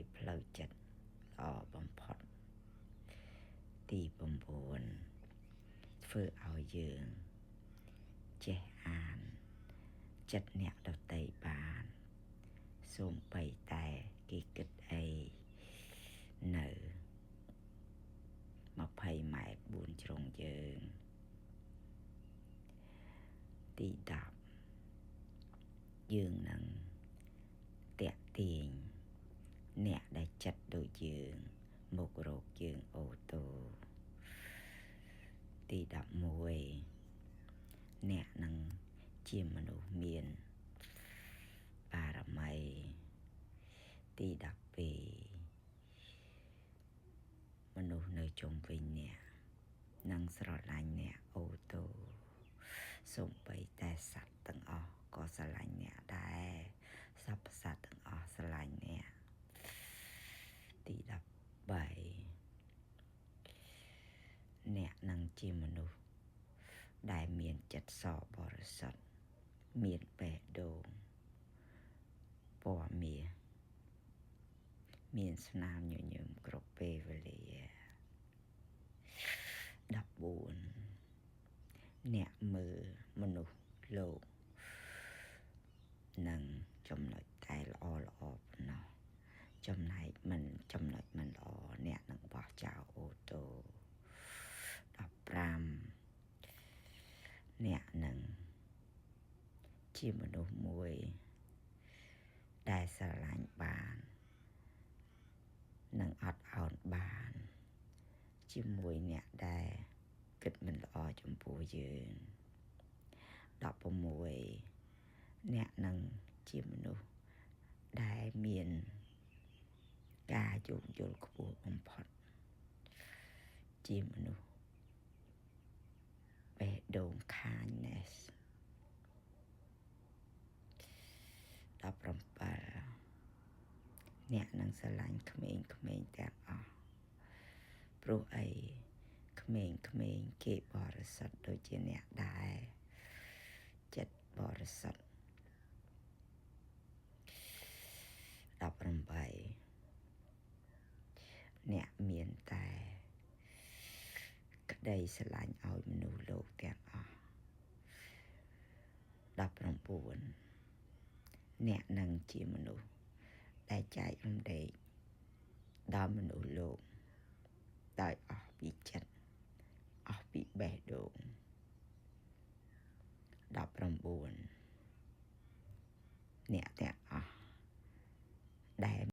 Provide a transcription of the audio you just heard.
ភាពផ្លូវចិត្តល្អបំផុតទី9ធ្វើឲ្យយើងចេះអានចិត្តអ្នកដទៃបានសូម្បីតែគេគិតអីនៅ20 ម៉ែត្រ4ជ្រុងយើងទី10យើងនឹងតាក់ទាញអ្នកដែលចិត្តដូចយើងមករកយើងអូតូទី11អ្នកនឹងជាមនុស្សមានបារមីទី12មនុស្សនៅជុំវិញអ្នកនឹងស្រឡាញ់អ្នកអូតូសូម្បីតែសត្វទាំងអស់ក៏ស្រឡាញ់អ្នកដែរសត្វសត្វទាំងអស់ស្រឡាញ់អ្នកទី13អ្នកនឹងជាមនុស្សដែលមានចិត្តសបរិសុទ្ធមានបេះដូងពណ៌មាសមានស្នាមញញឹមគ្រប់ពេលវេលា14អ្នកមើលមនុស្សលោកនឹងចំណុចតែល្អប៉ុណ្ណោះចំណែកមិនចំណុចមិនល្អអ្នកនឹងបោះចោលអូតូ15អ្នកនឹងជាមនុស្សមួយដែលស្រឡាញ់បាននឹងអត់ឱនបានជាមួយអ្នកដែលគិតមិនល្អចំពោះយើង16អ្នកនឹងជាមនុស្សដែលមានការយោគយល់ខ្ពស់បំផុតជាមនុស្សបេះដូង kindness 17អ្នកនឹងស្រឡាញ់ក្មេងៗទាំងអស់ព្រោះអីក្មេងៗគេបរិសុទ្ធដូចជាអ្នកដែរចិត្តបរិសុទ្ធ18អ្នកមានតែក្តីស្រឡាញ់ឲ្យមនុស្សលោកទាំងអស់19អ្នកនឹងជាមនុស្សដែលចែករំលែកដល់មនុស្សលោកដោយអស់ពីចិត្តអស់ពីបេះដូង19អ្នកទាំងអស់ដែល